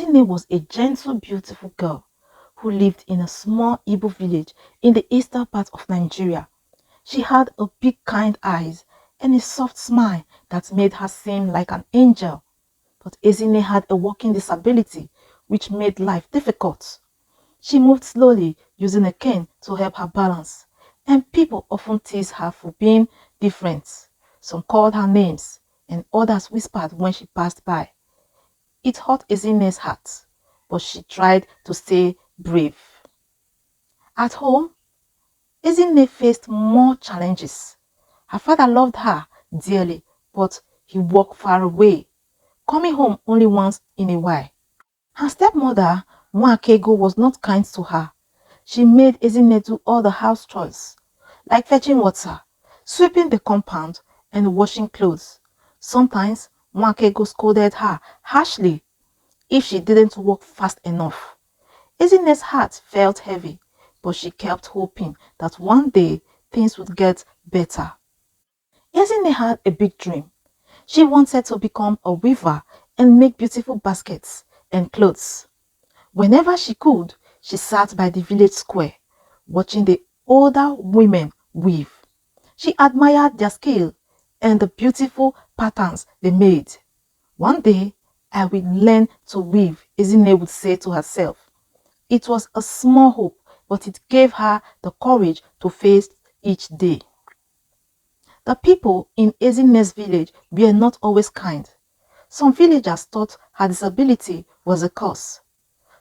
Ezinne was a gentle, beautiful girl who lived in a small Igbo village in the eastern part of Nigeria. She had a big kind eyes and a soft smile that made her seem like an angel. But Ezinne had a walking disability which made life difficult. She moved slowly using a cane to help her balance, and people often teased her for being different. Some called her names, and others whispered when she passed by. It hurt Ezinne's heart, but she tried to stay brave. At home, Ezinne faced more challenges. Her father loved her dearly, but he worked far away, coming home only once in a while. Her stepmother, Nwakego, was not kind to her. She made Ezinne do all the house chores, like fetching water, sweeping the compound, and washing clothes. Sometimes, Nwakego scolded her harshly if she didn't work fast enough. Ezinne's heart felt heavy, but she kept hoping that one day things would get better. Ezinne had a big dream. She wanted to become a weaver and make beautiful baskets and clothes. Whenever she could, she sat by the village square, watching the older women weave. She admired their skill and the beautiful patterns they made. One day, I will learn to weave, Ezinne would say to herself. It was a small hope, but it gave her the courage to face each day. The people in Ezinne's village were not always kind. Some villagers thought her disability was a curse,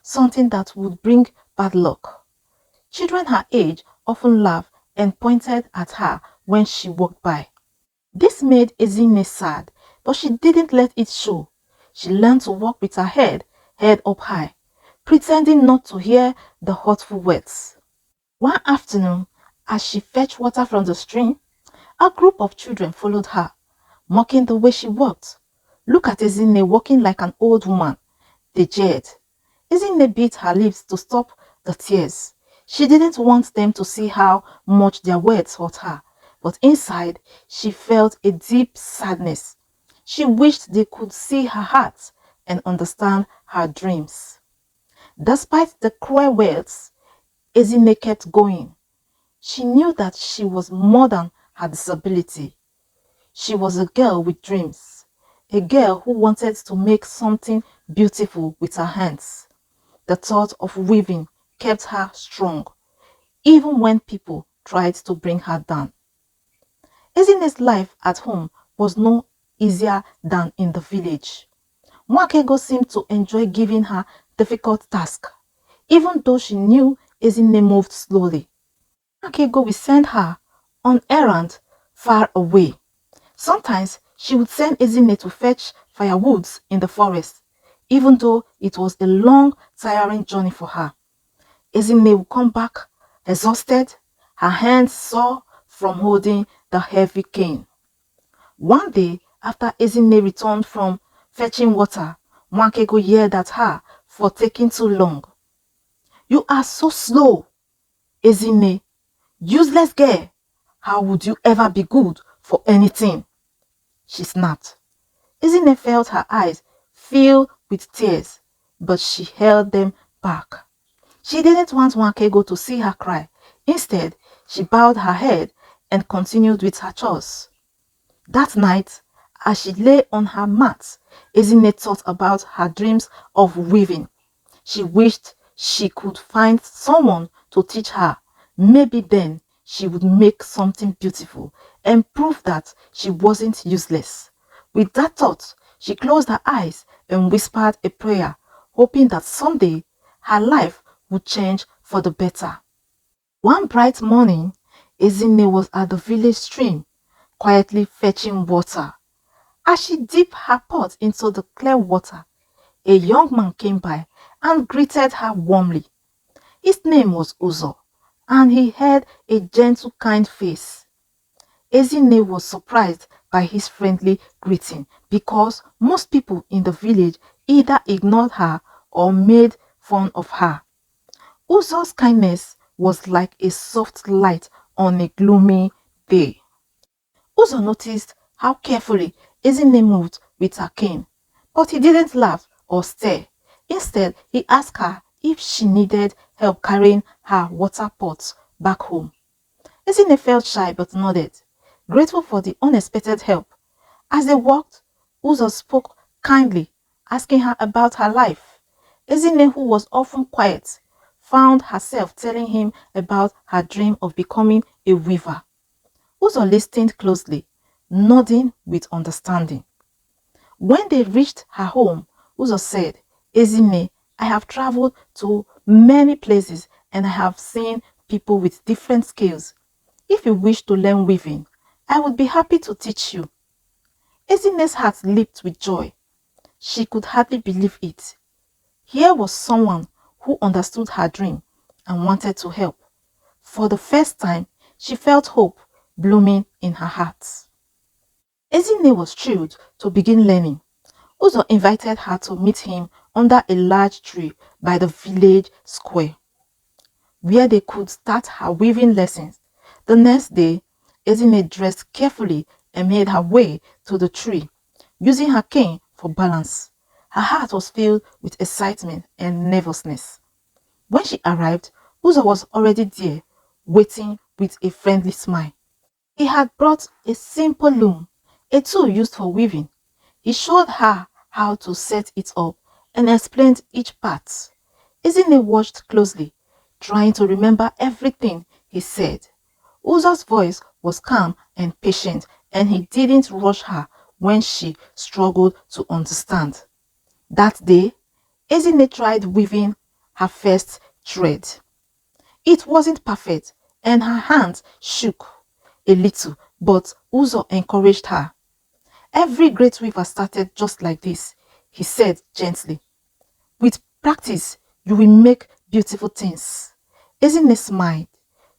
something that would bring bad luck. Children her age often laughed and pointed at her when she walked by. This made Ezinne sad, but she didn't let it show. She learned to walk with her head up high, pretending not to hear the hurtful words. One afternoon, as she fetched water from the stream, a group of children followed her, mocking the way she walked. "Look at Ezinne walking like an old woman," they jeered. Ezinne bit her lips to stop the tears. She didn't want them to see how much their words hurt her, but inside she felt a deep sadness. She wished they could see her heart and understand her dreams. Despite the cruel words, Ezinne kept going. She knew that she was more than her disability. She was a girl with dreams, a girl who wanted to make something beautiful with her hands. The thought of weaving kept her strong, even when people tried to bring her down. Ezinne's life at home was no easier than in the village. Nwakego seemed to enjoy giving her difficult tasks, even though she knew Ezinne moved slowly. Nwakego would send her on errands far away. Sometimes she would send Ezinne to fetch firewoods in the forest, even though it was a long, tiring journey for her. Ezinne would come back exhausted, her hands sore from holding the heavy cane. One day, after Ezinne returned from fetching water, Nwakego yelled at her for taking too long. "You are so slow, Ezinne. Useless girl. How would you ever be good for anything?" she snapped. Ezinne felt her eyes fill with tears, but she held them back. She didn't want Nwakego to see her cry. Instead, she bowed her head and continued with her chores. That night, as she lay on her mat, Ezinne thought about her dreams of weaving. She wished she could find someone to teach her. Maybe then she would make something beautiful and prove that she wasn't useless. With that thought, she closed her eyes and whispered a prayer, hoping that someday her life would change for the better. One bright morning, Ezinne was at the village stream, quietly fetching water. As she dipped her pot into the clear water, a young man came by and greeted her warmly. His name was Uzo, and he had a gentle, kind face. Ezinne was surprised by his friendly greeting because most people in the village either ignored her or made fun of her. Uzo's kindness was like a soft light on a gloomy day. Uzo noticed how carefully Ezinne moved with her cane, but he didn't laugh or stare. Instead, he asked her if she needed help carrying her water pot back home. Ezinne felt shy but nodded, grateful for the unexpected help. As they walked, Uzo spoke kindly, asking her about her life. Ezinne, who was often quiet, found herself telling him about her dream of becoming a weaver. Uzo listened closely, nodding with understanding. When they reached her home, Uzo said, Ezinne, I have traveled to many places and I have seen people with different skills. If you wish to learn weaving, I would be happy to teach you. Ezinne's heart leaped with joy. She could hardly believe it. Here was someone who understood her dream and wanted to help. For the first time, she felt hope blooming in her heart. Ezinne was thrilled to begin learning. Uzo invited her to meet him under a large tree by the village square, where they could start her weaving lessons. The next day, Ezinne dressed carefully and made her way to the tree, using her cane for balance. Her heart was filled with excitement and nervousness. When she arrived, Uzo was already there, waiting with a friendly smile. He had brought a simple loom, a tool used for weaving. He showed her how to set it up and explained each part. Ezinne watched closely, trying to remember everything he said. Uzo's voice was calm and patient, and he didn't rush her when she struggled to understand. That day, Ezinne tried weaving her first thread. It wasn't perfect, and her hands shook a little, but Uzo encouraged her. Every great weaver started just like this, he said gently. With practice, you will make beautiful things. Ezinne smiled,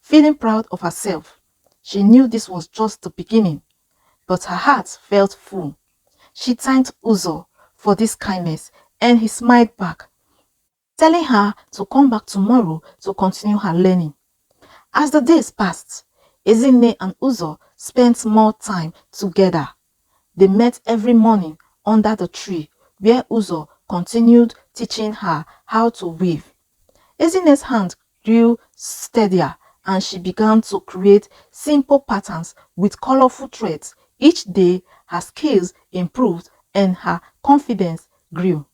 feeling proud of herself. She knew this was just the beginning, but her heart felt full. She thanked Uzo for this kindness, and he smiled back, telling her to come back tomorrow to continue her learning. As the days passed, Ezinne and Uzo spent more time together. They met every morning under the tree, where Uzo continued teaching her how to weave. Ezinne's hand grew steadier and she began to create simple patterns with colorful threads. Each day, her skills improved and her confidence grew.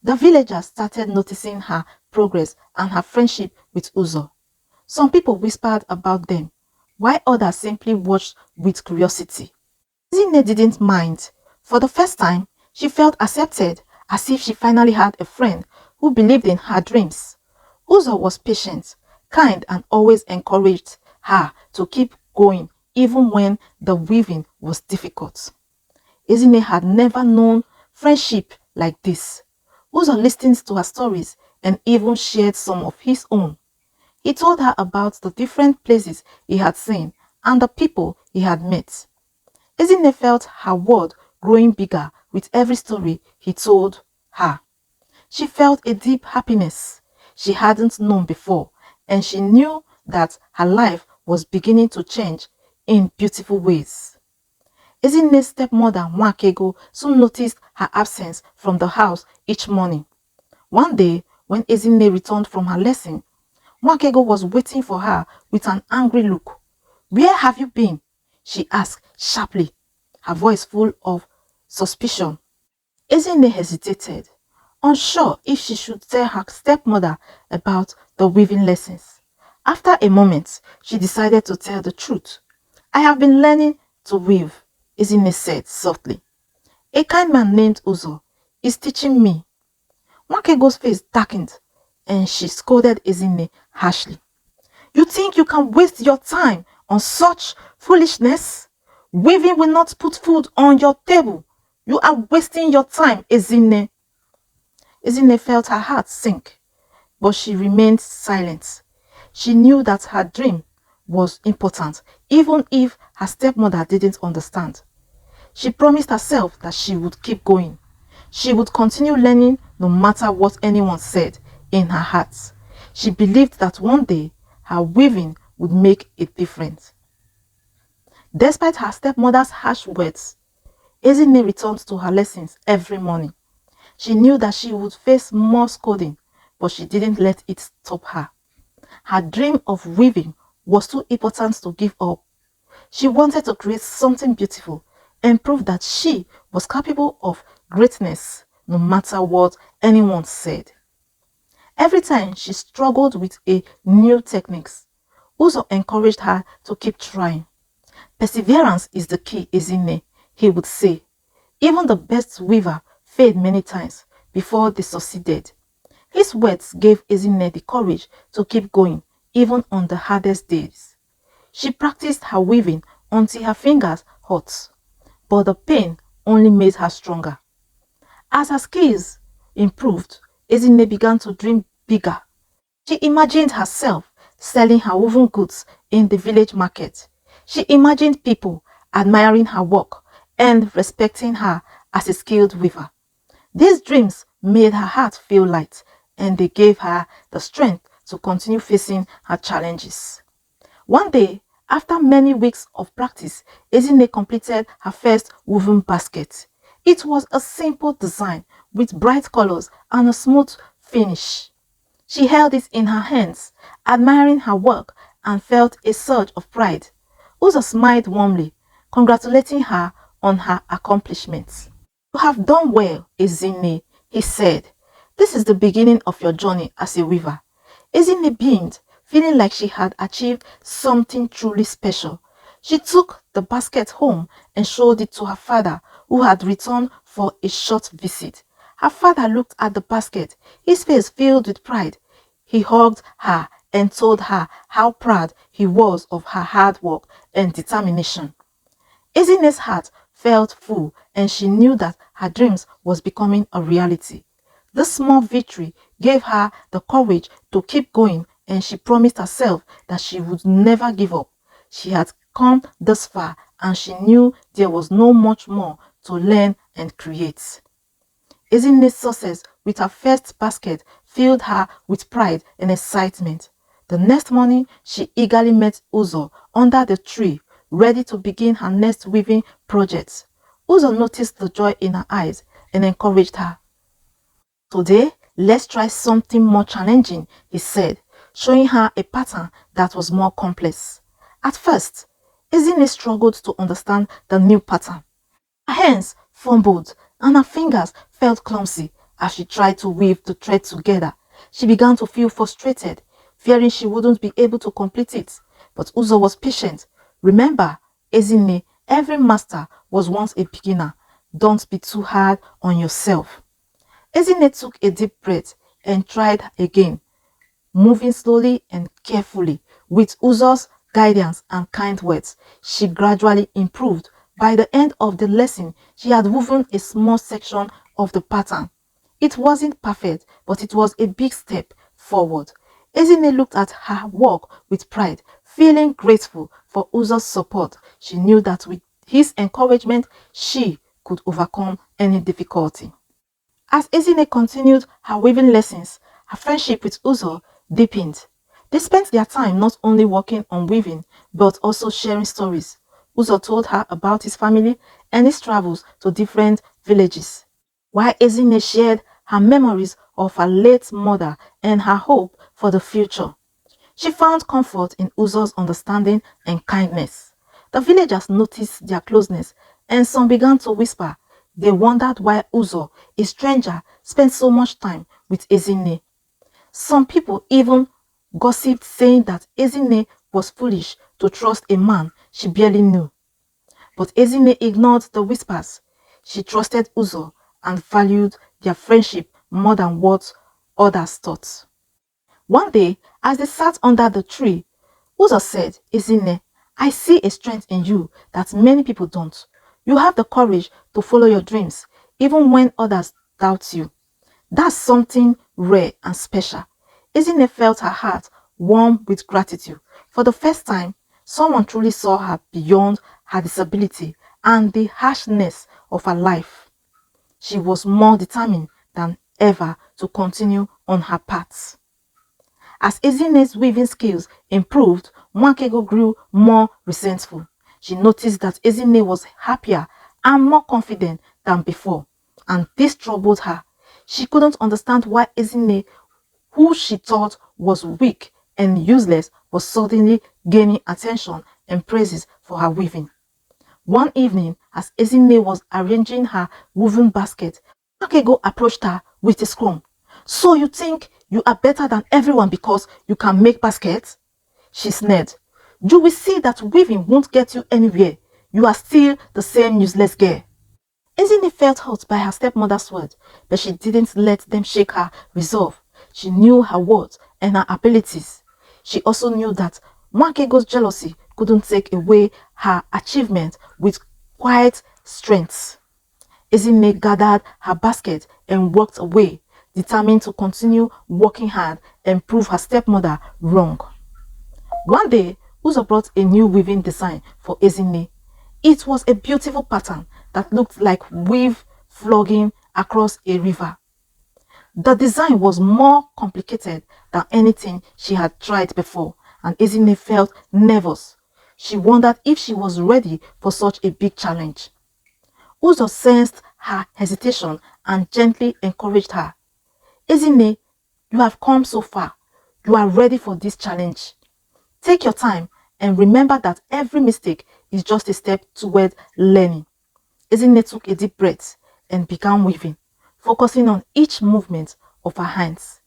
The villagers started noticing her progress and her friendship with Uzo. Some people whispered about them, while others simply watched with curiosity. Ezinne didn't mind. For the first time, she felt accepted, as if she finally had a friend who believed in her dreams. Uzo was patient, kind, and always encouraged her to keep going even when the weaving was difficult. Ezinne had never known friendship like this. Uzo listened to her stories and even shared some of his own. He told her about the different places he had seen and the people he had met. Ezinne felt her world growing bigger with every story he told her. She felt a deep happiness she hadn't known before, and she knew that her life was beginning to change in beautiful ways. Ezinne's stepmother, Nwakego, soon noticed her absence from the house each morning. One day, when Ezinne returned from her lesson, Nwakego was waiting for her with an angry look. "Where have you been?" she asked sharply, her voice full of suspicion. Ezinne hesitated, unsure if she should tell her stepmother about the weaving lessons. After a moment, she decided to tell the truth. "I have been learning to weave," Ezinne said softly. "A kind man named Uzo is teaching me." Nwakego's face darkened, and she scolded Ezinne harshly. "You think you can waste your time on such foolishness? Weaving will not put food on your table. You are wasting your time, Ezinne." Ezinne felt her heart sink, but she remained silent. She knew that her dream was important, even if her stepmother didn't understand. She promised herself that she would keep going. She would continue learning no matter what anyone said. In her heart, she believed that one day her weaving would make a difference. Despite her stepmother's harsh words, Ezinne returned to her lessons every morning. She knew that she would face more scolding, but she didn't let it stop her. Her dream of weaving was too important to give up. She wanted to create something beautiful and prove that she was capable of greatness no matter what anyone said. Every time she struggled with a new techniques, Uzo encouraged her to keep trying. Perseverance is the key, Ezinne, he would say. Even the best weaver failed many times before they succeeded. His words gave Ezinne the courage to keep going even on the hardest days. She practiced her weaving until her fingers hurt, but the pain only made her stronger. As her skills improved, Ezinne began to dream bigger. She imagined herself selling her woven goods in the village market. She imagined people admiring her work and respecting her as a skilled weaver. These dreams made her heart feel light, and they gave her the strength to continue facing her challenges. One day, after many weeks of practice, Ezinne completed her first woven basket. It was a simple design with bright colors and a smooth finish. She held it in her hands, admiring her work, and felt a surge of pride. Uzo smiled warmly, congratulating her on her accomplishments. "You have done well, Ezinne," he said. "This is the beginning of your journey as a weaver." Ezinne beamed, feeling like she had achieved something truly special. She took the basket home and showed it to her father, who had returned for a short visit. Her father looked at the basket, his face filled with pride. He hugged her and told her how proud he was of her hard work and determination. Ezinne's heart felt full, and she knew that her dreams was becoming a reality. This small victory gave her the courage to keep going, and she promised herself that she would never give up. She had come this far, and she knew there was no much more to learn and create. Ezinne's success with her first basket filled her with pride and excitement. The next morning, she eagerly met Uzo under the tree, ready to begin her next weaving project. Uzo noticed the joy in her eyes and encouraged her. "Today, let's try something more challenging," he said, showing her a pattern that was more complex. At first, Ezinne struggled to understand the new pattern. Her hands fumbled and her fingers felt clumsy as she tried to weave the thread together. She began to feel frustrated, fearing she wouldn't be able to complete it. But Uzo was patient. "Remember, Ezinne, every master was once a beginner. Don't be too hard on yourself." Ezinne took a deep breath and tried again, moving slowly and carefully. With Uzo's guidance and kind words, she gradually improved. By the end of the lesson, she had woven a small section of the pattern. It wasn't perfect, but it was a big step forward. Ezinne looked at her work with pride, feeling grateful for Uzo's support. She knew that with his encouragement, she could overcome any difficulty. As Ezinne continued her weaving lessons, her friendship with Uzo deepened. They spent their time not only working on weaving, but also sharing stories. Uzo told her about his family and his travels to different villages, while Ezinne shared her memories of her late mother and her hope for the future. She found comfort in Uzo's understanding and kindness. The villagers noticed their closeness, and some began to whisper. They wondered why Uzo, a stranger, spent so much time with Ezinne. Some people even gossiped, saying that Ezinne was foolish to trust a man she barely knew. But Ezinne ignored the whispers. She trusted Uzo and valued their friendship more than what others thought. One day, as they sat under the tree, Uzo said, "Ezinne, I see a strength in you that many people don't. You have the courage to follow your dreams, even when others doubt you. That's something rare and special." Ezinne felt her heart warm with gratitude. For the first time, someone truly saw her beyond her disability and the harshness of her life. She was more determined than ever to continue on her path. As Ezinne's weaving skills improved, Nwakego grew more resentful. She noticed that Ezinne was happier and more confident than before, and this troubled her. She couldn't understand why Ezinne, who she thought was weak and useless, was suddenly gaining attention and praises for her weaving. One evening, as Ezinne was arranging her woven basket, Makego approached her with a scorn. "So you think you are better than everyone because you can make baskets?" She sneered. "You will see that weaving won't get you anywhere. You are still the same useless girl." Ezinne felt hurt by her stepmother's words, but she didn't let them shake her resolve. She knew her worth and her abilities. She also knew that Nwakego's jealousy couldn't take away her achievement with quiet strength. Ezinne gathered her basket and walked away, determined to continue working hard and prove her stepmother wrong. One day, Uzo brought a new weaving design for Ezinne. It was a beautiful pattern that looked like weave flogging across a river. The design was more complicated than anything she had tried before, and Ezinne felt nervous. She wondered if she was ready for such a big challenge. Uzo sensed her hesitation and gently encouraged her. "Ezinne, you have come so far. You are ready for this challenge. Take your time and remember that every mistake is just a step toward learning." Ezinne took a deep breath and began weaving, focusing on each movement of her hands.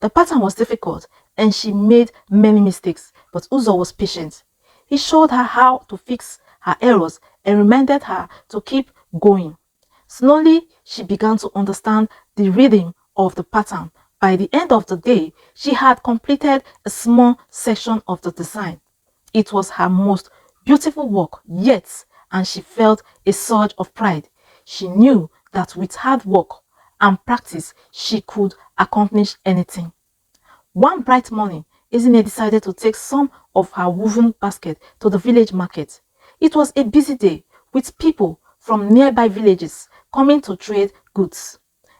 The pattern was difficult and she made many mistakes, but Uzo was patient. He showed her how to fix her errors and reminded her to keep going. Slowly, she began to understand the rhythm of the pattern. By the end of the day, she had completed a small section of the design. It was her most beautiful work yet, and she felt a surge of pride. She knew that with hard work and practice, she could accomplish anything. One bright morning, Ezinne decided to take some of her woven basket to the village market. It was a busy day, with people from nearby villages coming to trade goods.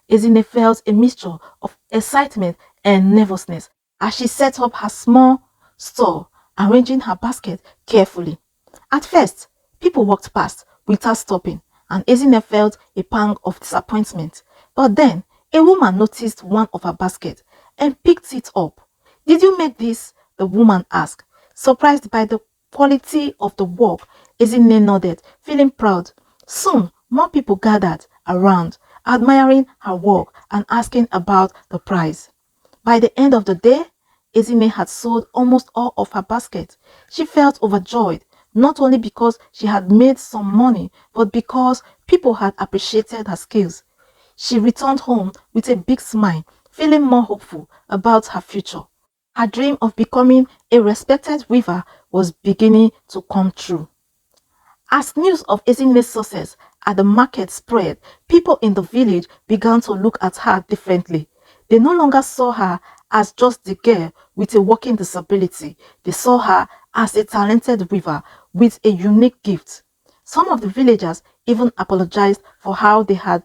Ezinne felt a mixture of excitement and nervousness as she set up her small store, arranging her basket carefully. At first, people walked past without stopping, and Ezinne felt a pang of disappointment. But then, a woman noticed one of her baskets and picked it up. "Did you make this?" the woman asked. Surprised by the quality of the work, Ezinne nodded, feeling proud. Soon, more people gathered around, admiring her work and asking about the price. By the end of the day, Ezinne had sold almost all of her basket. She felt overjoyed, not only because she had made some money, but because people had appreciated her skills. She returned home with a big smile, feeling more hopeful about her future. Her dream of becoming a respected weaver was beginning to come true. As news of Ezinne's success at the market spread, people in the village began to look at her differently. They no longer saw her as just the girl with a walking disability. They saw her as a talented weaver with a unique gift. Some of the villagers even apologized for how they had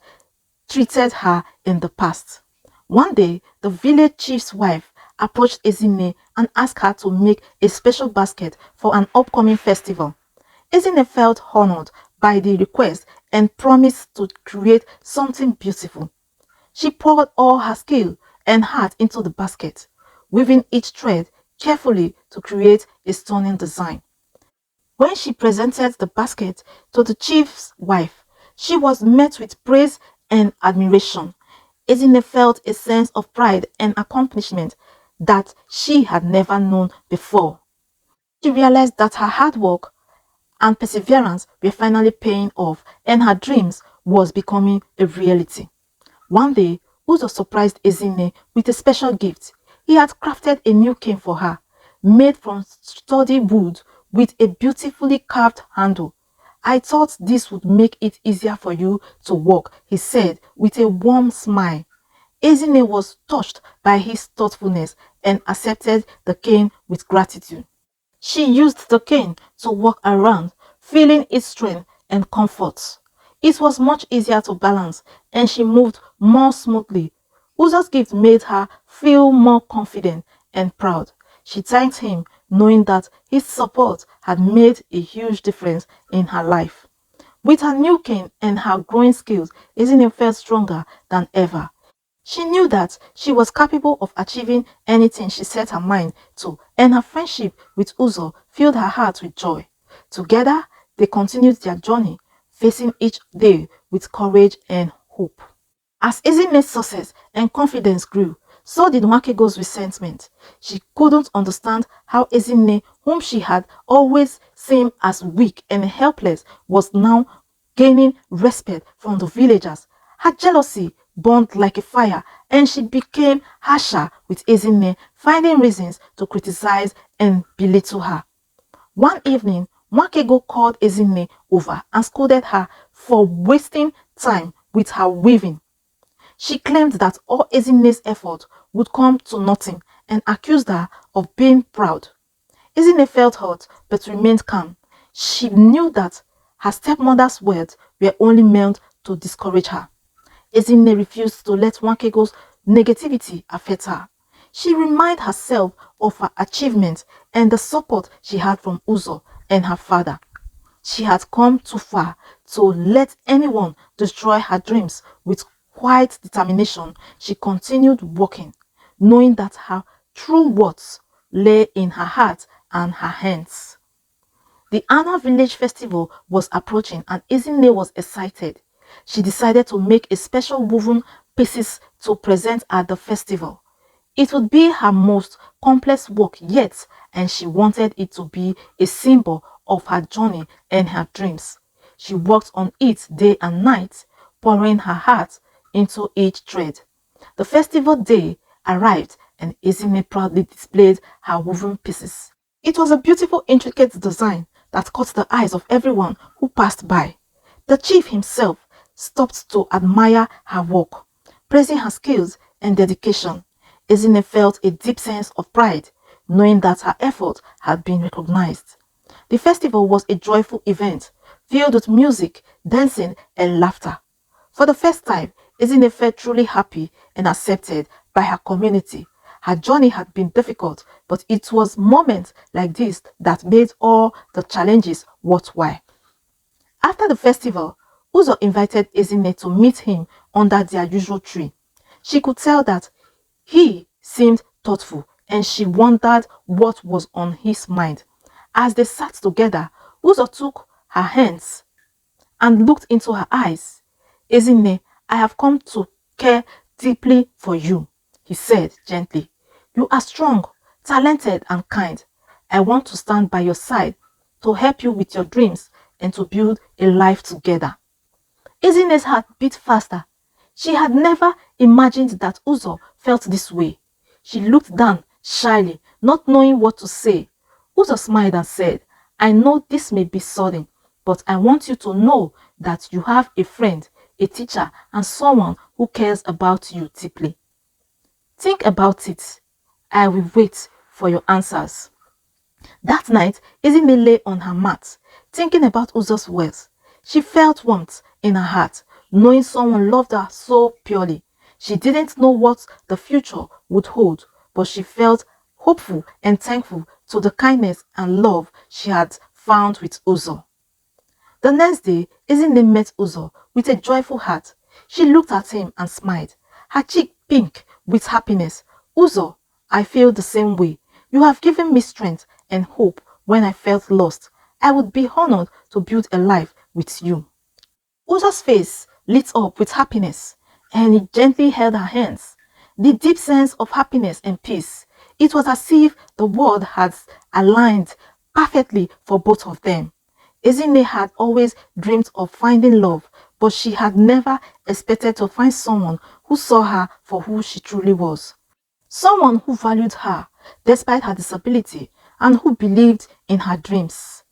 treated her in the past. One day, the village chief's wife approached Ezinne and asked her to make a special basket for an upcoming festival. Ezinne felt honored by the request and promised to create something beautiful. She poured all her skill and heart into the basket, weaving each thread carefully to create a stunning design. When she presented the basket to the chief's wife, she was met with praise and admiration. Ezinne felt a sense of pride and accomplishment that she had never known before. She realized that her hard work and perseverance were finally paying off and her dreams was becoming a reality. One day, Uzo surprised Ezinne with a special gift. He had crafted a new cane for her, made from sturdy wood with a beautifully carved handle. "I thought this would make it easier for you to walk," he said with a warm smile. Ezinne was touched by his thoughtfulness and accepted the cane with gratitude. She used the cane to walk around, feeling its strength and comfort. It was much easier to balance and she moved more smoothly. Uzo's gift made her feel more confident and proud. She thanked him, knowing that his support had made a huge difference in her life. With her new cane and her growing skills, Ezinne felt stronger than ever. She knew that she was capable of achieving anything she set her mind to, and her friendship with Uzo filled her heart with joy. Together, they continued their journey, facing each day with courage and hope. As Ezinne's success and confidence grew, so did Nwakego's resentment. She couldn't understand how Ezinne, whom she had always seen as weak and helpless, was now gaining respect from the villagers. Her jealousy burned like a fire, and she became harsher with Ezinne, finding reasons to criticize and belittle her. One evening, Nwakego called Ezinne over and scolded her for wasting time with her weaving. She claimed that all Ezinne's effort would come to nothing and accused her of being proud. Ezinne felt hurt but remained calm. She knew that her stepmother's words were only meant to discourage her. Ezinne refused to let Nwakego's negativity affect her. She reminded herself of her achievements and the support she had from Uzo and her father. She had come too far to let anyone destroy her dreams. With quiet determination, she continued working, knowing that her true worth lay in her heart and her hands. The annual village festival was approaching and Ezinne was excited. She decided to make a special woven pieces to present at the festival. It would be her most complex work yet, and she wanted it to be a symbol of her journey and her dreams. She worked on it day and night, pouring her heart into each thread. The festival day arrived and Ezinne proudly displayed her woven pieces. It was a beautiful, intricate design that caught the eyes of everyone who passed by. The chief himself stopped to admire her work, praising her skills and dedication. Ezinne felt a deep sense of pride, knowing that her effort had been recognized. The festival was a joyful event, filled with music, dancing, and laughter. For the first time, Ezinne felt truly happy and accepted by her community. Her journey had been difficult, but it was moments like this that made all the challenges worthwhile. After the festival, Uzo invited Ezinne to meet him under their usual tree. She could tell that he seemed thoughtful and she wondered what was on his mind. As they sat together, Uzo took her hands and looked into her eyes. Ezinne, I have come to care deeply for you, he said gently. You are strong, talented and kind. I want to stand by your side to help you with your dreams and to build a life together. Ezinne's heart beat faster. She had never imagined that Uzo felt this way. She looked down shyly, not knowing what to say. Uzo smiled and said, I know this may be sudden, but I want you to know that you have a friend, a teacher, and someone who cares about you deeply. Think about it. I will wait for your answers. That night, Ezinne lay on her mat, thinking about Uzo's words. She felt warmth in her heart, knowing someone loved her so purely. She didn't know what the future would hold, but she felt hopeful and thankful to the kindness and love she had found with Uzo. The next day, Ezinne met Uzo with a joyful heart. She looked at him and smiled, her cheek pink with happiness. Uzo, I feel the same way. You have given me strength and hope when I felt lost. I would be honored to build a life with you. Uzo's face lit up with happiness, and he gently held her hands. The deep sense of happiness and peace. It was as if the world had aligned perfectly for both of them. Ezinne had always dreamed of finding love, but she had never expected to find someone who saw her for who she truly was. Someone who valued her despite her disability and who believed in her dreams.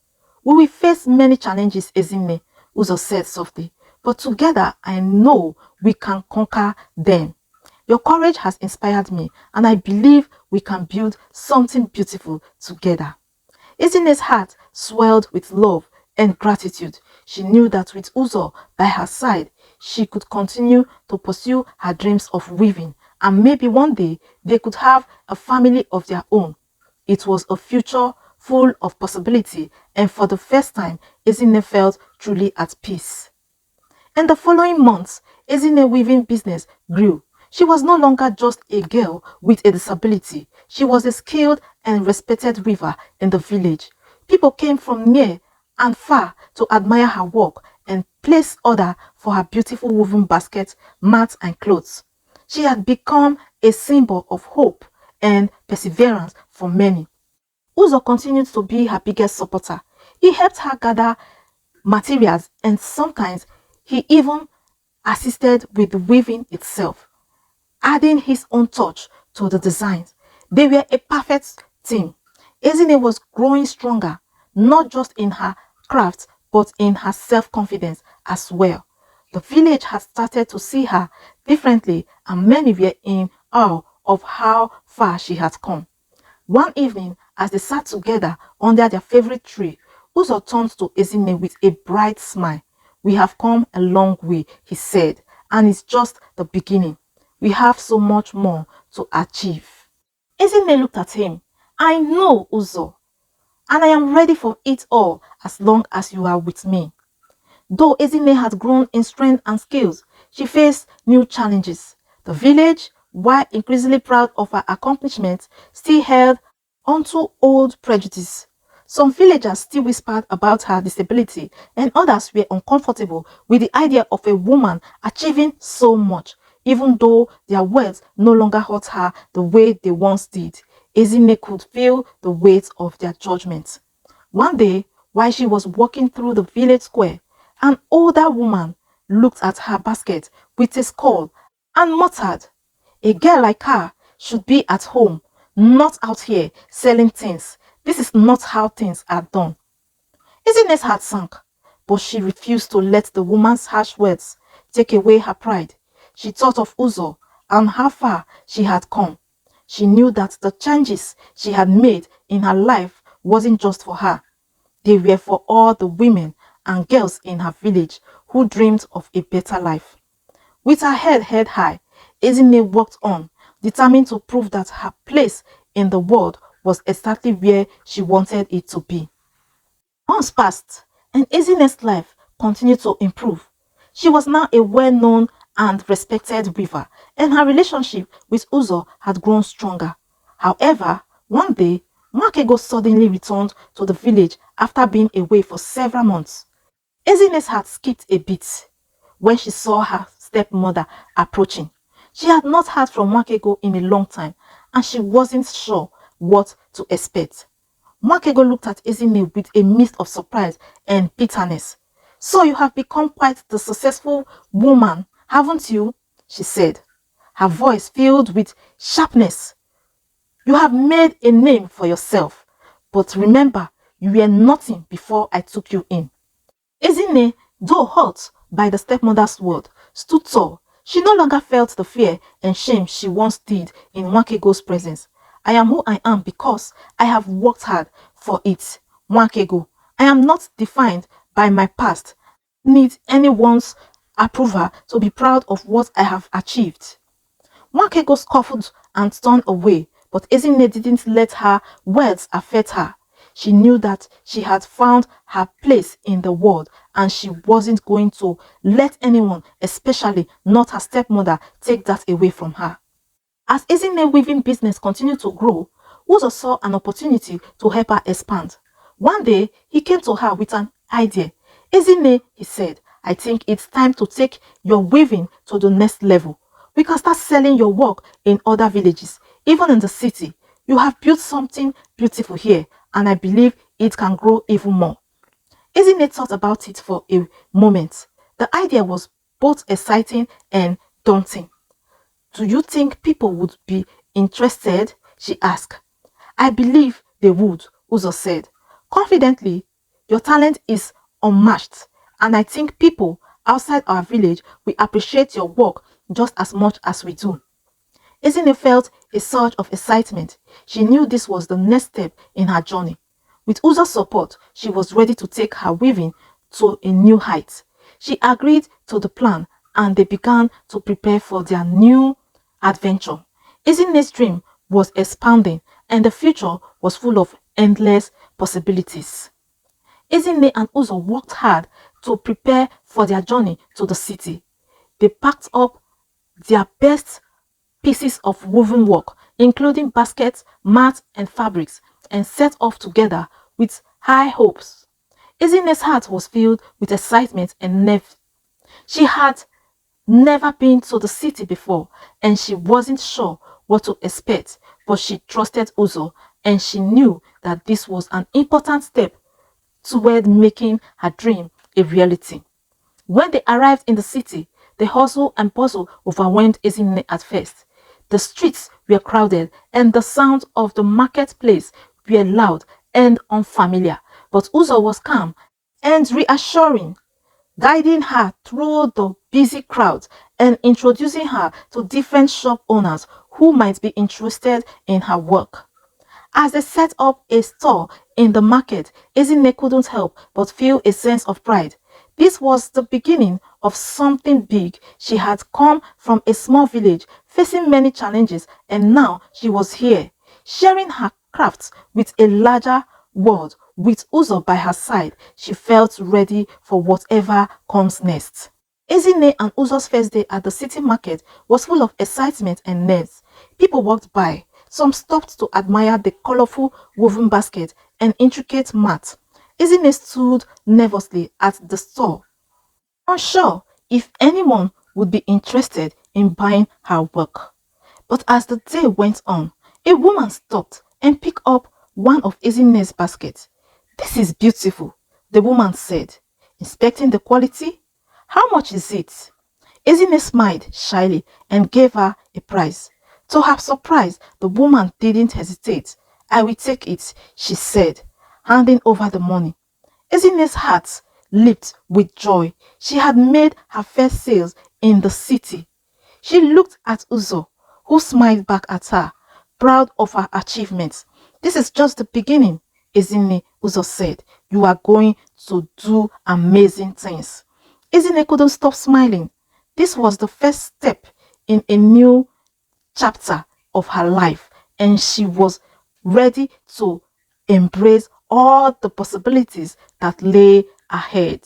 We will face many challenges, Ezinne, Uzo said softly, but together I know we can conquer them. Your courage has inspired me and I believe we can build something beautiful together. Ezinne's heart swelled with love and gratitude. She knew that with Uzo by her side, she could continue to pursue her dreams of weaving, and maybe one day they could have a family of their own. It was a future full of possibility, and for the first time, Ezinne felt truly at peace. In the following months, Ezinne's weaving business grew. She was no longer just a girl with a disability. She was a skilled and respected weaver in the village. People came from near and far to admire her work and place order for her beautiful woven baskets, mats, and clothes. She had become a symbol of hope and perseverance for many. Uzo continued to be her biggest supporter. He helped her gather materials and sometimes he even assisted with the weaving itself, adding his own touch to the designs. They were a perfect team. Ezinne was growing stronger, not just in her craft, but in her self-confidence as well. The village had started to see her differently and many were in awe of how far she had come. One evening, as they sat together under their favorite tree, Uzo turned to Ezinne with a bright smile. "We have come a long way," he said, "and it's just the beginning. We have so much more to achieve." Ezinne looked at him. "I know, Uzo, and I am ready for it all as long as you are with me." Though Ezinne had grown in strength and skills, she faced new challenges. The village, while increasingly proud of her accomplishments, still held onto old prejudices. Some villagers still whispered about her disability, and others were uncomfortable with the idea of a woman achieving so much, even though their words no longer hurt her the way they once did. Ezinne could feel the weight of their judgment. One day, while she was walking through the village square, an older woman looked at her basket with a scowl and muttered, "A girl like her should be at home, not out here selling things. This is not how things are done." Ezinne's heart sank, but she refused to let the woman's harsh words take away her pride. She thought of Uzo and how far she had come. She knew that the changes she had made in her life wasn't just for her. They were for all the women and girls in her village who dreamed of a better life. With her head held high, Ezinne walked on, determined to prove that her place in the world was exactly where she wanted it to be. Months passed, and Ezinne's life continued to improve. She was now a well-known and respected weaver, and her relationship with Uzo had grown stronger. However, one day, Makego suddenly returned to the village after being away for several months. Ezinne's heart skipped a beat when she saw her stepmother approaching. She had not heard from Makego in a long time, and she wasn't sure what to expect. Makego looked at Ezinne with a mist of surprise and bitterness. "So you have become quite the successful woman, haven't you?" she said, her voice filled with sharpness. "You have made a name for yourself, but remember, you were nothing before I took you in." Ezinne, though hurt by the stepmother's word, stood tall. She no longer felt the fear and shame she once did in Nwakego's presence. "I am who I am because I have worked hard for it, Nwakego. I am not defined by my past. I don't need anyone's approval to be proud of what I have achieved." Nwakego scoffed and turned away, but Ezinne didn't let her words affect her. She knew that she had found her place in the world and she wasn't going to let anyone, especially not her stepmother, take that away from her. As Ezinne's weaving business continued to grow, Uzo saw an opportunity to help her expand. One day, he came to her with an idea. "Ezinne," he said, "I think it's time to take your weaving to the next level. We can start selling your work in other villages, even in the city. You have built something beautiful here, and I believe it can grow even more." Ezinne thought about it for a moment. The idea was both exciting and daunting. "Do you think people would be interested?" she asked. "I believe they would," Uzo said confidently. "Your talent is unmatched, and I think people outside our village will appreciate your work just as much as we do." Ezinne felt a surge of excitement. She knew this was the next step in her journey. With Uzo's support, she was ready to take her weaving to a new height. She agreed to the plan and they began to prepare for their new adventure. Ezinne's dream was expanding and the future was full of endless possibilities. Ezinne and Uzo worked hard to prepare for their journey to the city. They packed up their best pieces of woven work, including baskets, mats, and fabrics, and set off together with high hopes. Ezinne's heart was filled with excitement and nerve. She had never been to the city before, and she wasn't sure what to expect, but she trusted Uzo, and she knew that this was an important step toward making her dream a reality. When they arrived in the city, the hustle and bustle overwhelmed Ezinne at first. The streets were crowded and the sounds of the marketplace were loud and unfamiliar, but Uzo was calm and reassuring, guiding her through the busy crowds and introducing her to different shop owners who might be interested in her work. As they set up a store in the market, Ezinne couldn't help but feel a sense of pride. This was the beginning of something big. She had come from a small village, facing many challenges, and now she was here, sharing her crafts with a larger world. With Uzo by her side, she felt ready for whatever comes next. Ezinne and Uzo's first day at the city market was full of excitement and nerves. People walked by. Some stopped to admire the colorful woven basket and intricate mat. Ezinne stood nervously at the store, unsure if anyone would be interested in buying her work. But as the day went on, a woman stopped and picked up one of Ezinne's baskets. "This is beautiful," the woman said, inspecting the quality. "How much is it?" Ezinne smiled shyly and gave her a price. To her surprise, the woman didn't hesitate. "I will take it," she said, handing over the money. Ezinne's heart leaped with joy. She had made her first sales in the city. She looked at Uzo, who smiled back at her, proud of her achievements. "This is just the beginning," Ezinne, Uzo said. "You are going to do amazing things." Ezinne couldn't stop smiling. This was the first step in a new chapter of her life, and she was ready to embrace all the possibilities that lay ahead.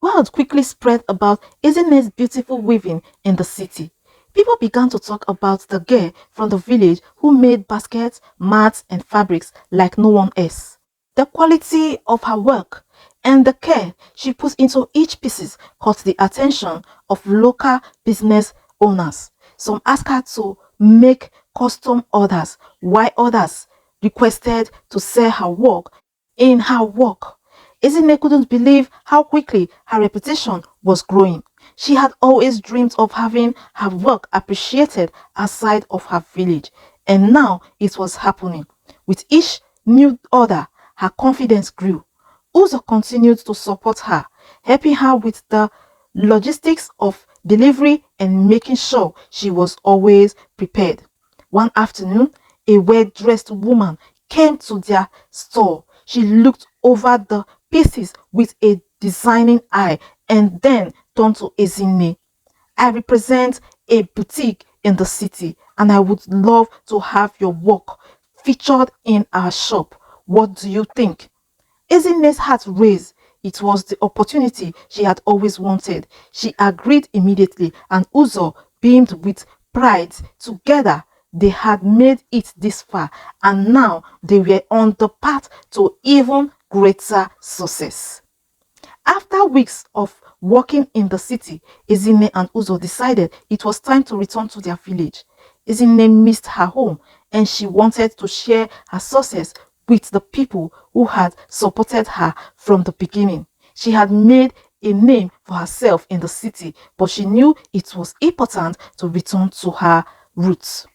Word quickly spread about Ezinne's beautiful weaving in the city. People began to talk about the girl from the village who made baskets, mats, and fabrics like no one else. The quality of her work and the care she put into each piece caught the attention of local business owners. Some asked her to make custom orders, while others requested to sell her work in her work. Ezinne couldn't believe how quickly her reputation was growing. She had always dreamed of having her work appreciated outside of her village, and now it was happening. With each new order, her confidence grew. Uzo continued to support her, helping her with the logistics of delivery and making sure she was always prepared. One afternoon, a well-dressed woman came to their store. She looked over the pieces with a designing eye and then turned to Ezinne. "I represent a boutique in the city and I would love to have your work featured in our shop. What do you think?" Ezinne's heart raised. It was the opportunity she had always wanted. She agreed immediately, and Uzo beamed with pride. Together, they had made it this far, and now they were on the path to even greater success. After weeks of working in the city, Ezinne and Uzo decided it was time to return to their village. Ezinne missed her home, and she wanted to share her success with the people who had supported her from the beginning. She had made a name for herself in the city, but she knew it was important to return to her roots.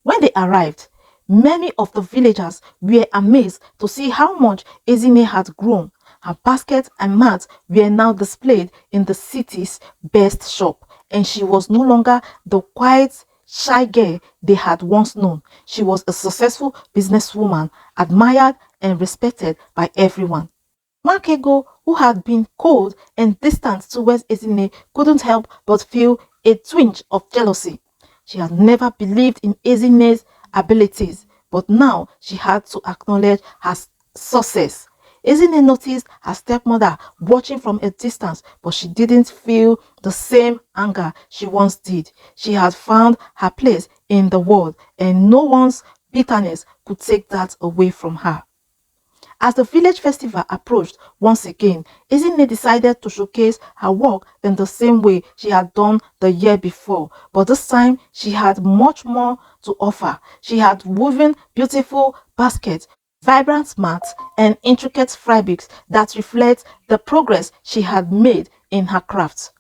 When they arrived, many of the villagers were amazed to see how much Ezinne had grown. Her baskets and mats were now displayed in the city's best shop, and she was no longer the quiet, shy girl they had once known. She was a successful businesswoman, admired and respected by everyone. Makego, who had been cold and distant towards Ezinne, couldn't help but feel a twinge of jealousy. She had never believed in Ezinne's abilities, but now she had to acknowledge her success. Ezinne noticed her stepmother watching from a distance, but she didn't feel the same anger she once did. She had found her place in the world, and no one's bitterness could take that away from her. As the village festival approached once again, Ezinne decided to showcase her work in the same way she had done the year before, but this time she had much more to offer. She had woven beautiful baskets, vibrant mats, and intricate fabrics that reflect the progress she had made in her craft.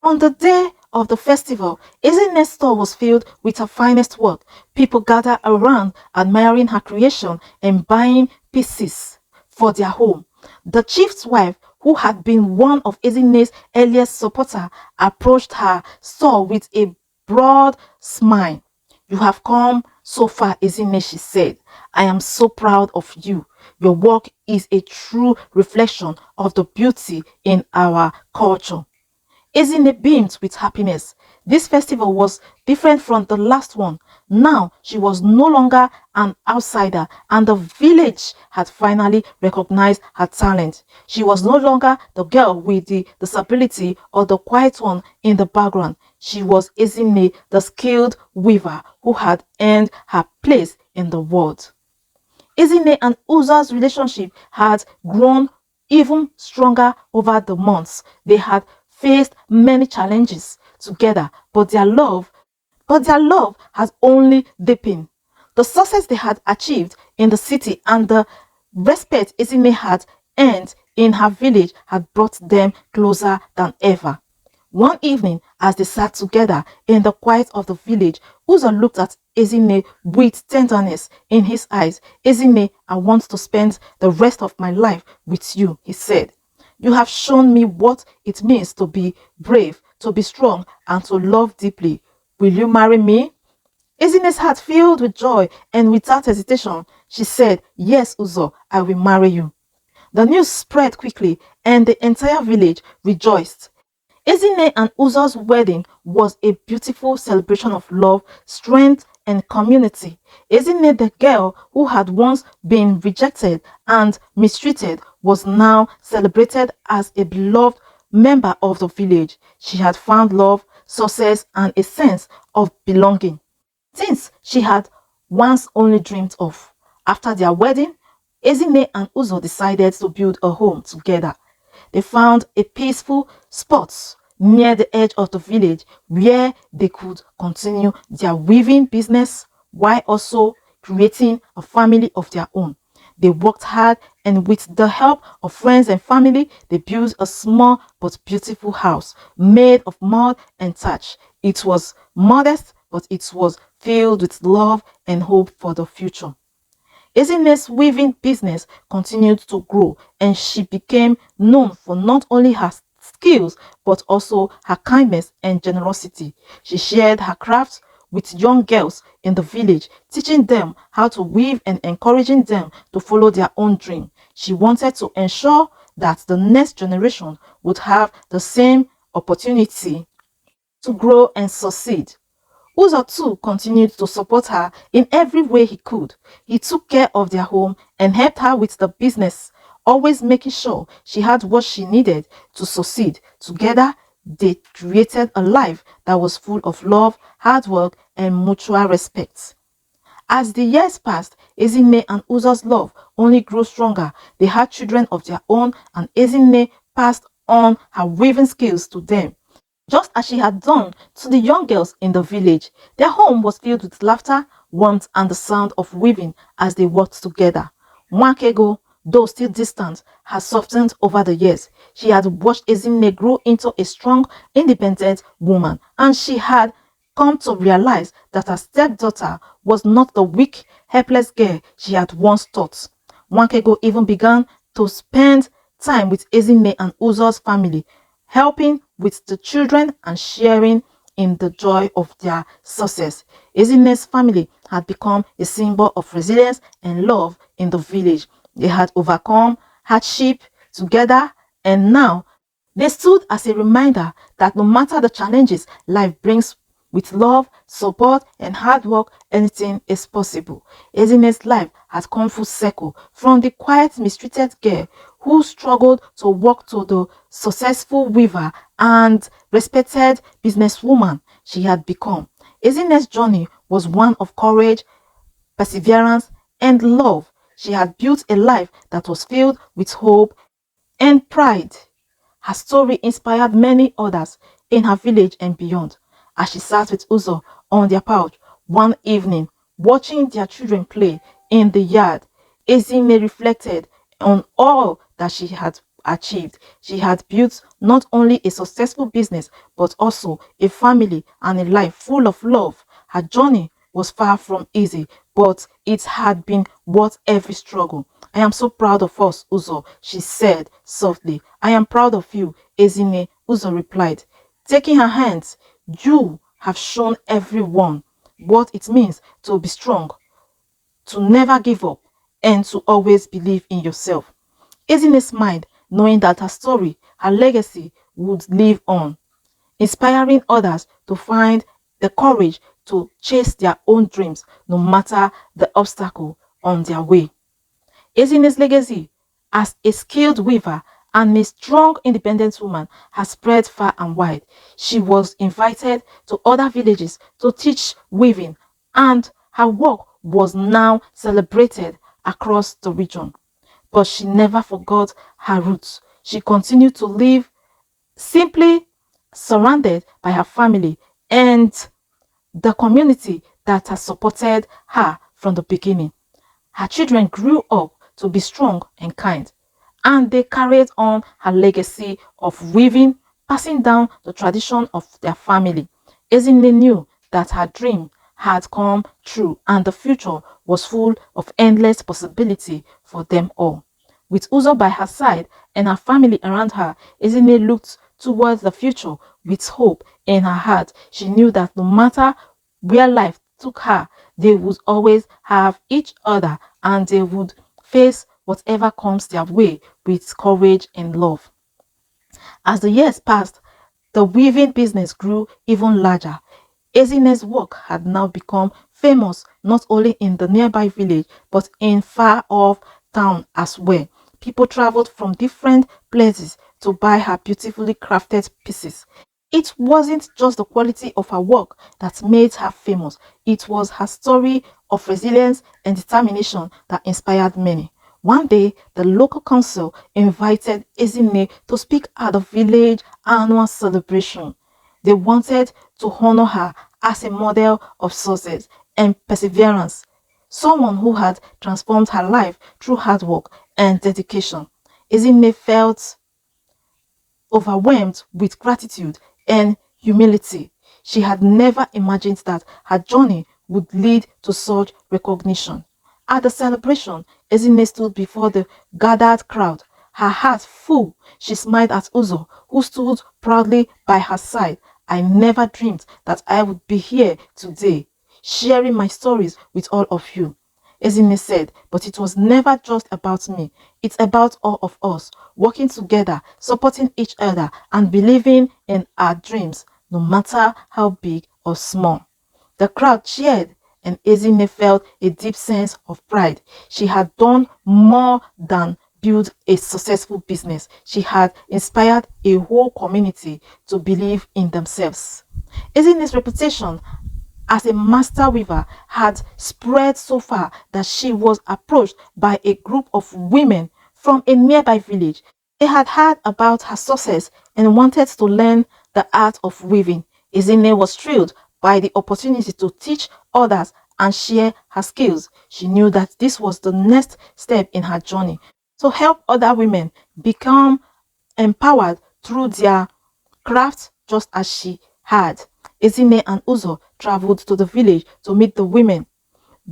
On the day of the festival, Ezinne's store was filled with her finest work. People gathered around admiring her creation and buying pieces for their home. The chief's wife, who had been one of Ezinne's earliest supporters, approached her store with a broad smile. "You have come so far, Ezinne," she said. "I am so proud of you. Your work is a true reflection of the beauty in our culture." Ezinne beamed with happiness. This festival was different from the last one. Now she was no longer an outsider, and the village had finally recognized her talent. She was no longer the girl with the disability or the quiet one in the background. She was Ezinne, the skilled weaver who had earned her place in the world. Ezinne and Uzo's relationship had grown even stronger over the months. They had faced many challenges together, but their love has only deepened. The success they had achieved in the city and the respect Ezinne had earned in her village had brought them closer than ever. One evening, as they sat together in the quiet of the village, Uzo looked at Ezinne with tenderness in his eyes. "Ezinne, I want to spend the rest of my life with you," he said. "You have shown me what it means to be brave, to be strong, and to love deeply. Will you marry me?" Ezinne's heart filled with joy, and without hesitation, she said, "Yes, Uzo, I will marry you." The news spread quickly, and the entire village rejoiced. Ezinne and Uzo's wedding was a beautiful celebration of love, strength, and community. Ezinne, the girl who had once been rejected and mistreated, was now celebrated as a beloved member of the village. She had found love, success, and a sense of belonging, things she had once only dreamed of. After their wedding, Ezinne and Uzo decided to build a home together. They found a peaceful spot near the edge of the village where they could continue their weaving business while also creating a family of their own. They worked hard, and with the help of friends and family, they built a small but beautiful house made of mud and thatch. It was modest, but it was filled with love and hope for the future. Ezinne's weaving business continued to grow, and she became known for not only her skills but also her kindness and generosity. She shared her craft with young girls in the village, teaching them how to weave and encouraging them to follow their own dream. She wanted to ensure that the next generation would have the same opportunity to grow and succeed. Uzo too continued to support her in every way he could. He took care of their home and helped her with the business, always making sure she had what she needed to succeed. Together, they created a life that was full of love, hard work, and mutual respect. As the years passed, Ezinne and Uzo's love only grew stronger. They had children of their own, and Ezinne passed on her weaving skills to them, just as she had done to the young girls in the village. Their home was filled with laughter, warmth, and the sound of weaving as they worked together. Mwakego, though still distant, had softened over the years. She had watched Ezinne grow into a strong, independent woman, and she had come to realize that her stepdaughter was not the weak, helpless girl she had once thought. Mwakego even began to spend time with Ezinne and Uzo's family, helping with the children and sharing in the joy of their success. Ezinne's family had become a symbol of resilience and love in the village. They had overcome hardship together, and now they stood as a reminder that no matter the challenges life brings With love, support, and hard work, anything is possible. Ezinne's life has come full circle from the quiet, mistreated girl who struggled to walk to the successful weaver and respected businesswoman she had become. Ezinne's journey was one of courage, perseverance, and love. She had built a life that was filled with hope and pride. Her story inspired many others in her village and beyond. As she sat with Uzo on their couch one evening, watching their children play in the yard, Ezinne reflected on all that she had achieved. She had built not only a successful business, but also a family and a life full of love. Her journey was far from easy, but it had been worth every struggle. I am so proud of us, Uzo, she said softly. I am proud of you, Ezinne, Uzo replied. Taking her hands, you have shown everyone what it means to be strong, to never give up, and to always believe in yourself. Ezinne smiled, knowing that her story, her legacy would live on, inspiring others to find the courage to chase their own dreams no matter the obstacle on their way. Ezinne's legacy as a skilled weaver and a strong independent woman has spread far and wide. She was invited to other villages to teach weaving, and her work was now celebrated across the region. But she never forgot her roots. She continued to live simply, surrounded by her family and the community that has supported her from the beginning. Her children grew up to be strong and kind, and they carried on her legacy of weaving, passing down the tradition of their family. Ezinne knew that her dream had come true and the future was full of endless possibility for them all. With Uzo by her side and her family around her, Ezinne looked towards the future with hope in her heart. She knew that no matter where life took her, they would always have each other and they would face whatever comes their way with courage and love. As the years passed, the weaving business grew even larger. Ezinne's work had now become famous not only in the nearby village but in far off town as well. People traveled from different places to buy her beautifully crafted pieces. It wasn't just the quality of her work that made her famous, it was her story of resilience and determination that inspired many. One day, the local council invited Ezinne to speak at the village annual celebration. They wanted to honor her as a model of success and perseverance, someone who had transformed her life through hard work and dedication. Ezinne felt overwhelmed with gratitude and humility. She had never imagined that her journey would lead to such recognition. At the celebration, Ezinne stood before the gathered crowd, her heart full. She smiled at Uzo, who stood proudly by her side. I never dreamed that I would be here today, sharing my stories with all of you, Ezinne said, but it was never just about me. It's about all of us, working together, supporting each other, and believing in our dreams, no matter how big or small. The crowd cheered, and Ezinne felt a deep sense of pride. She had done more than build a successful business. She had inspired a whole community to believe in themselves. Ezinne's reputation as a master weaver had spread so far that she was approached by a group of women from a nearby village. They had heard about her success and wanted to learn the art of weaving. Ezinne was thrilled by the opportunity to teach others and share her skills. She knew that this was the next step in her journey to help other women become empowered through their craft just as she had. Ezinne and Uzo traveled to the village to meet the women.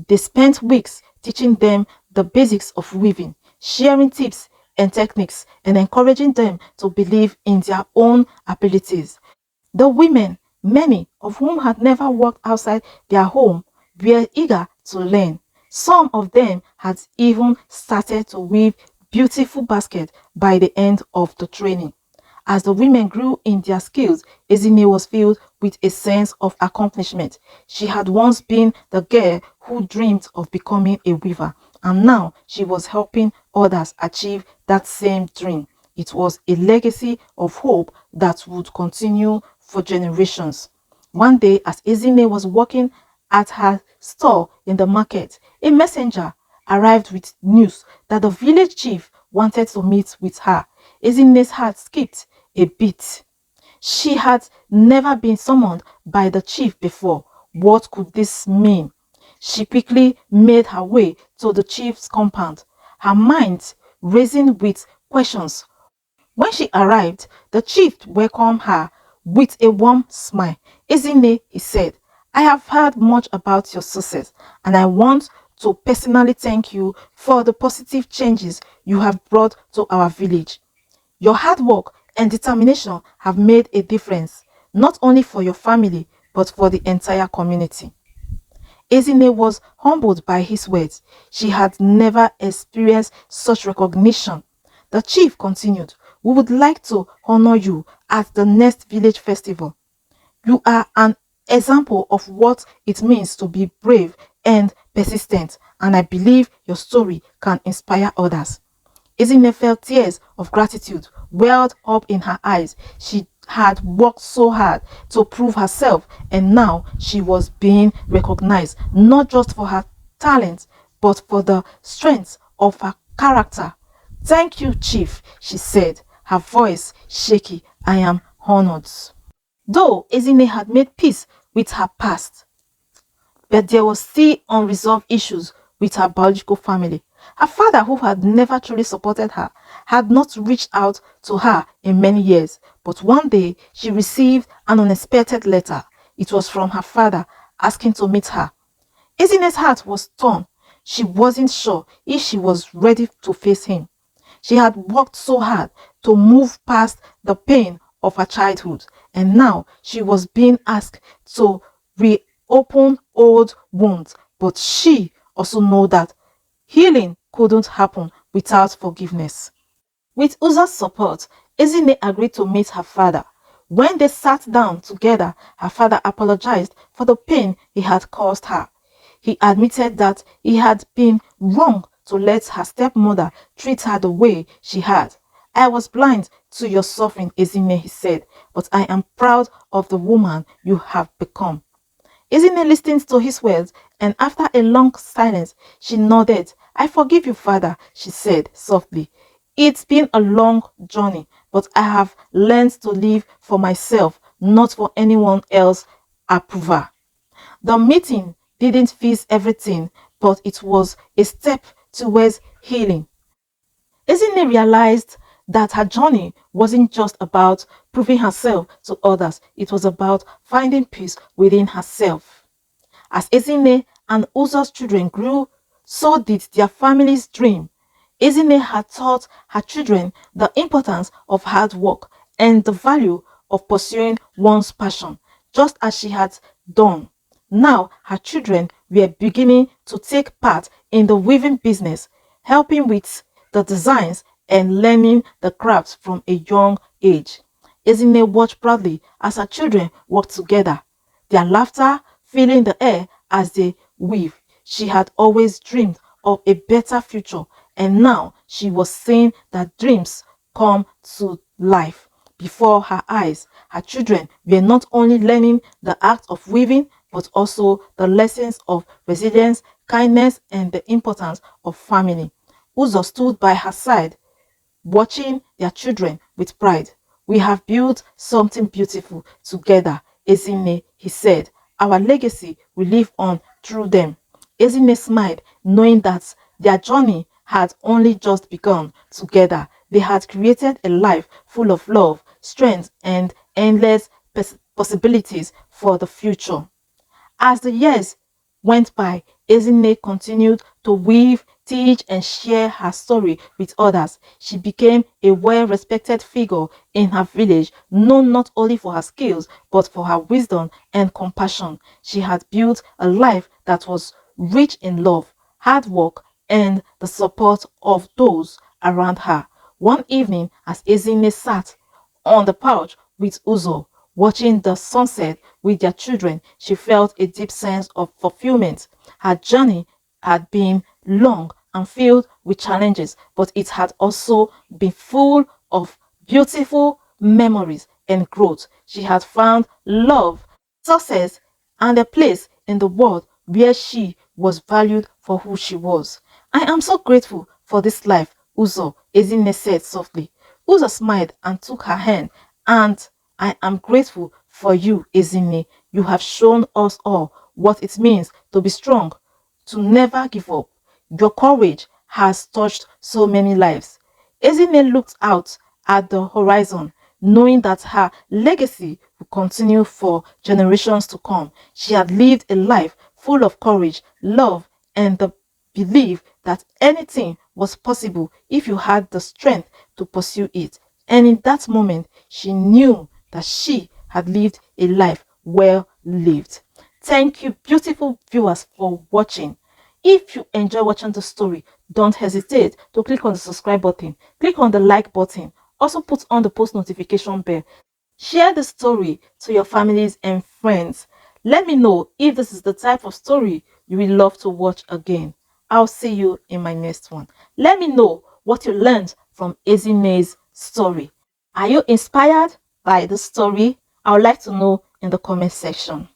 They spent weeks teaching them the basics of weaving, sharing tips and techniques, and encouraging them to believe in their own abilities. The women, many of whom had never worked outside their home, were eager to learn. Some of them had even started to weave beautiful baskets by the end of the training. As the women grew in their skills, Ezinne was filled with a sense of accomplishment. She had once been the girl who dreamed of becoming a weaver, and now she was helping others achieve that same dream. It was a legacy of hope that would continue for generations. One day, as Ezinne was working at her store in the market, a messenger arrived with news that the village chief wanted to meet with her. Ezinne's heart skipped a beat. She had never been summoned by the chief before. What could this mean? She quickly made her way to the chief's compound, her mind racing with questions. When she arrived, the chief welcomed her with a warm smile. Ezinne, he said, I have heard much about your success, and I want to personally thank you for the positive changes you have brought to our village. Your hard work and determination have made a difference, not only for your family, but for the entire community. Ezinne was humbled by his words. She had never experienced such recognition. The chief continued, we would like to honor you at the next village festival. You are an example of what it means to be brave and persistent, and I believe your story can inspire others. Ezinne felt tears of gratitude welled up in her eyes. She had worked so hard to prove herself, and now she was being recognized not just for her talent but for the strength of her character. Thank you, Chief, she said, her voice shaky. I am honored. Though Ezinne had made peace with her past, but there was still unresolved issues with her biological family. Her father, who had never truly supported her, had not reached out to her in many years, but one day she received an unexpected letter. It was from her father asking to meet her. Ezinne's heart was torn. She wasn't sure if she was ready to face him. She had worked so hard to move past the pain of her childhood, and now she was being asked to reopen old wounds. But she also knew that healing couldn't happen without forgiveness. With Uza's support, Ezinne agreed to meet her father. When they sat down together, her father apologized for the pain he had caused her. He admitted that he had been wrong to let her stepmother treat her the way she had. I was blind to your suffering, Ezinne, he said, but I am proud of the woman you have become. Ezinne listened to his words, and after a long silence, she nodded. I forgive you, father, she said softly. It's been a long journey, but I have learned to live for myself, not for anyone else's approval. The meeting didn't fix everything, but it was a step towards healing. Ezinne realized that her journey wasn't just about proving herself to others, it was about finding peace within herself. As Ezinne and Uzo's children grew, so did their family's dream. Ezinne had taught her children the importance of hard work and the value of pursuing one's passion, just as she had done. Now her children were beginning to take part in the weaving business, helping with the designs and learning the crafts from a young age. Ezinne watched proudly as her children worked together, their laughter filling the air as they weave. She had always dreamed of a better future, and now she was seeing that dreams come to life before her eyes. Her children were not only learning the act of weaving, but also the lessons of resilience, kindness, and the importance of family. Uzo stood by her side, watching their children with pride. We have built something beautiful together, Ezinne, he said. Our legacy will live on through them. Ezinne smiled, knowing that their journey had only just begun. Together, they had created a life full of love, strength, and endless possibilities for the future. As the years went by, Ezinne continued to weave, teach, and share her story with others. She became a well-respected figure in her village, known not only for her skills, but for her wisdom and compassion. She had built a life that was rich in love, hard work, and the support of those around her. One evening, as Ezinne sat on the couch with Uzo, Watching the sunset with their children, she felt a deep sense of fulfillment. Her journey had been long and filled with challenges, but it had also been full of beautiful memories and growth. She had found love, success, and a place in the world where she was valued for who she was. I am so grateful for this life, Uzo, Ezinne said softly. Uzo smiled and took her hand, and I am grateful for you, Ezinne. You have shown us all what it means to be strong, to never give up. Your courage has touched so many lives. Ezinne looked out at the horizon, knowing that her legacy would continue for generations to come. She had lived a life full of courage, love, and the belief that anything was possible if you had the strength to pursue it. And in that moment, she knew that she had lived a life well lived. Thank you, beautiful viewers, for watching. If you enjoy watching the story, don't hesitate to click on the subscribe button, click on the like button, also put on the post notification bell. Share the story to your families and friends. Let me know if this is the type of story you will love to watch again. I'll see you in my next one. Let me know what you learned from Ezinne's story. Are you inspired by the story? I would like to know in the comment section.